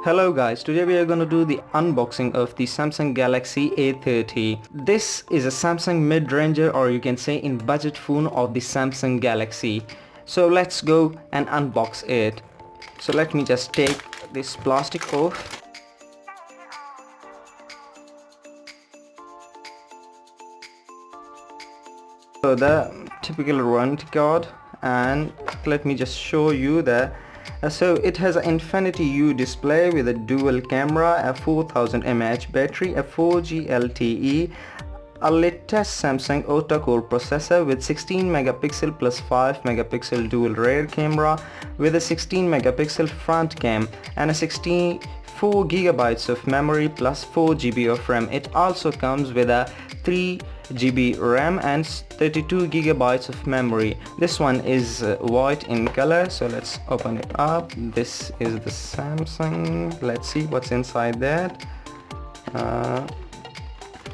Hello guys, today we are going to do the unboxing of the Samsung Galaxy A30. This is a Samsung mid-ranger, or you can say in budget phone of the Samsung Galaxy. So let's go and unbox it. So let me just take this plastic off. So the typical warranty card, and let me just show you the so it has an Infinity U display with a dual camera, a 4000 mAh battery, a 4G LTE, a latest Samsung octa-core processor with 16 megapixel plus 5 megapixel dual rear camera with a 16 megapixel front cam and a 64 gigabytes of memory plus 4 GB of RAM. It also comes with a 3 GB RAM and 32 gigabytes of memory. This one is white in color, so let's open it up. This is the Samsung. Let's see what's inside that.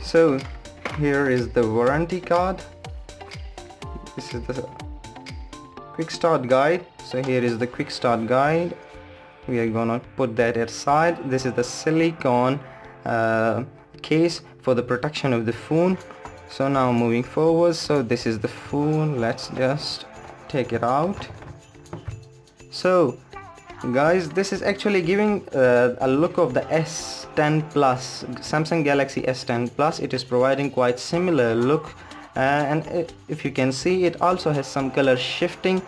So here is the warranty card. This is the quick start guide. So here is the quick start guide. We are gonna put that aside. This is the silicone case for the protection of the phone. So now moving forward, so this is the phone. Let's just take it out. So guys, this is actually giving a look of the S10 Plus, Samsung Galaxy S10 Plus. It is providing quite similar look, and if you can see, it also has some color shifting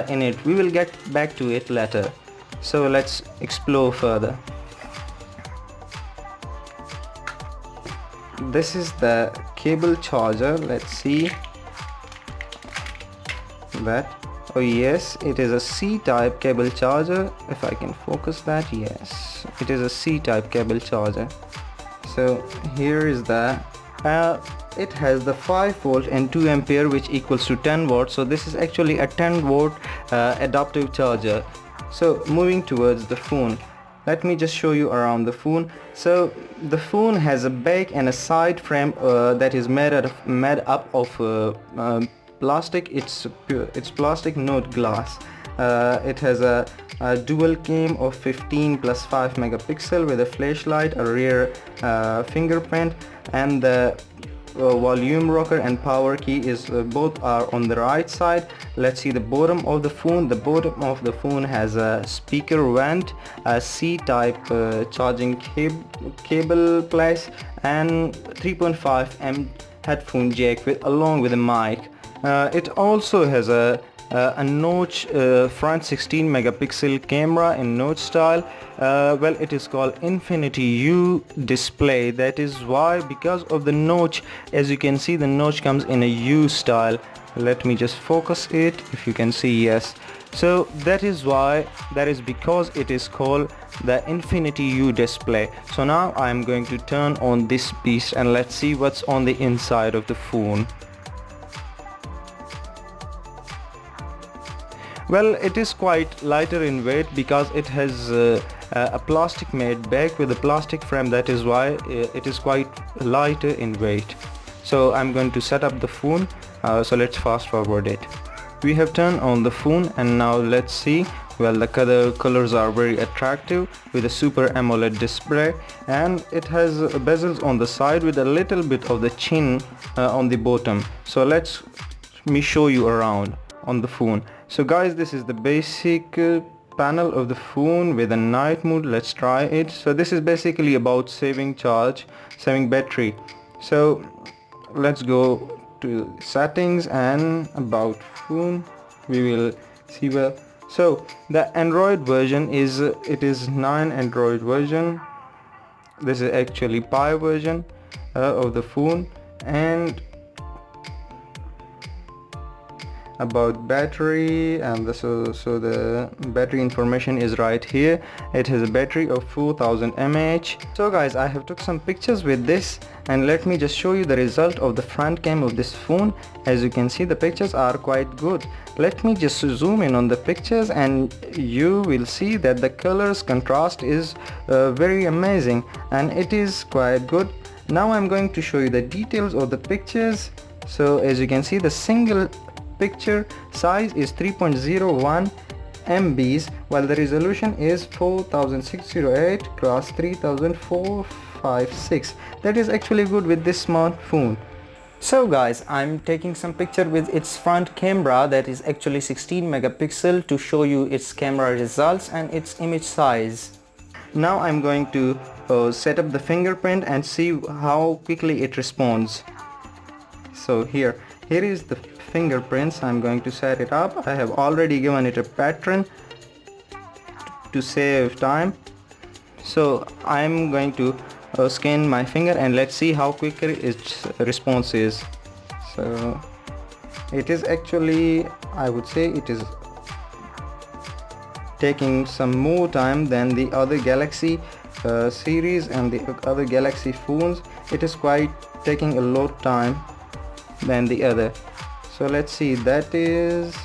in it. We will get back to it later. So let's explore further. This is the cable charger. Let's see that. Oh yes, it is a C-type cable charger. If I can focus that, yes, it is a C-type cable charger. So here is the it has the 5 volt and 2 ampere, which equals to 10 watts. So this is actually a 10 watt adaptive charger. So moving towards the phone, let me just show you around the phone. So the phone has a back and a side frame that is made up of plastic. It's plastic, not glass. It has a dual cam of 15 plus 5 megapixel with a flashlight, a rear fingerprint, and the volume rocker and power key is both are on the right side. Let's see the bottom of the phone. The bottom of the phone has a speaker vent, a C-type charging cable place, and 3.5 mm headphone jack along with a mic. It also has a notch front 16 megapixel camera in notch style. Well, it is called Infinity U display. That is why, because of the notch, as you can see, the notch comes in a U style. Let me just focus it. If you can see, yes. So that is why, that is because it is called the Infinity U display. So now I am going to turn on this beast and let's see what's on the inside of the phone. Well, it is quite lighter in weight because it has a plastic made back with a plastic frame. That is why it is quite lighter in weight. So I'm going to set up the phone. So let's fast forward it. We have turned on the phone and now let's see. Well, the colors are very attractive with a Super AMOLED display, and it has bezels on the side with a little bit of the chin on the bottom. So let me show you around on the phone. So guys, this is the basic panel of the phone with a night mode. Let's try it. So this is basically about saving battery. So let's go to settings and about phone. We will see. Well, so the Android version is 9 Android version. This is actually Pie version of the phone. And about battery, and so the battery information is right here. It has a battery of 4000 mAh. So guys, I have took some pictures with this, and let me just show you the result of the front cam of this phone. As you can see, the pictures are quite good. Let me just zoom in on the pictures and you will see that the colors contrast is very amazing, and it is quite good. Now I'm going to show you the details of the pictures. So as you can see, the single picture size is 3.01 MBs, while the resolution is 4608 cross 3456. That is actually good with this smartphone. So guys, I'm taking some picture with its front camera that is actually 16 megapixel to show you its camera results and its image size. Now I'm going to set up the fingerprint and see how quickly it responds. So here is the fingerprints. I'm going to set it up. I have already given it a pattern to save time. So I'm going to scan my finger and let's see how quickly its response is. So it is actually, I would say it is taking some more time than the other Galaxy series and the other Galaxy phones. It is quite taking a lot time than the other. So let's see, that is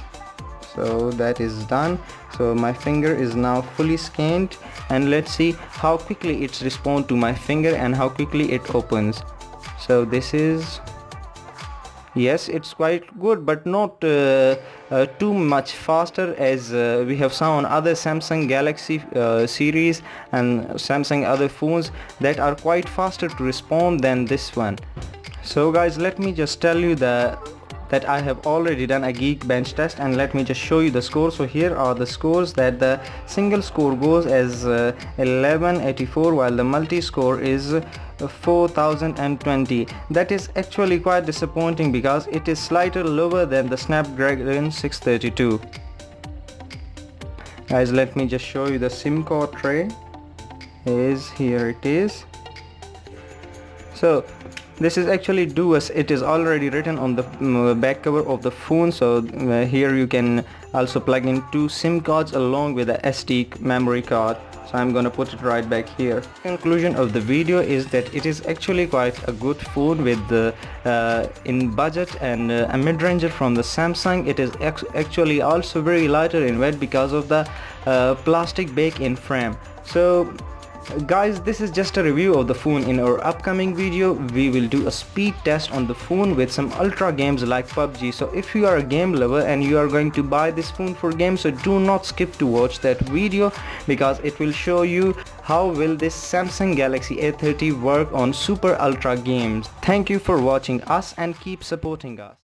done. So my finger is now fully scanned, and let's see how quickly it's respond to my finger and how quickly it opens. So this is, yes, it's quite good, but not too much faster as we have seen on other Samsung Galaxy series and Samsung other phones that are quite faster to respond than this one. So guys, let me just tell you that I have already done a Geekbench test, and let me just show you the score. So here are the scores. That the single score goes as 1184, while the multi score is 4020. That is actually quite disappointing because it is slightly lower than the Snapdragon 632. Guys, let me just show you the SIM card tray. Here it is. So this is actually Duos. It is already written on the back cover of the phone. So here you can also plug in 2 SIM cards along with a SD memory card. So I'm gonna put it right back here. Conclusion of the video is that it is actually quite a good phone with the in budget and a mid-ranger from the Samsung. It is actually also very lighter in weight because of the plastic bake-in frame. So guys, this is just a review of the phone. In our upcoming video we will do a speed test on the phone with some ultra games like PUBG. So if you are a game lover and you are going to buy this phone for games, so do not skip to watch that video because it will show you how will this Samsung Galaxy A30 work on super ultra games. Thank you for watching us and keep supporting us.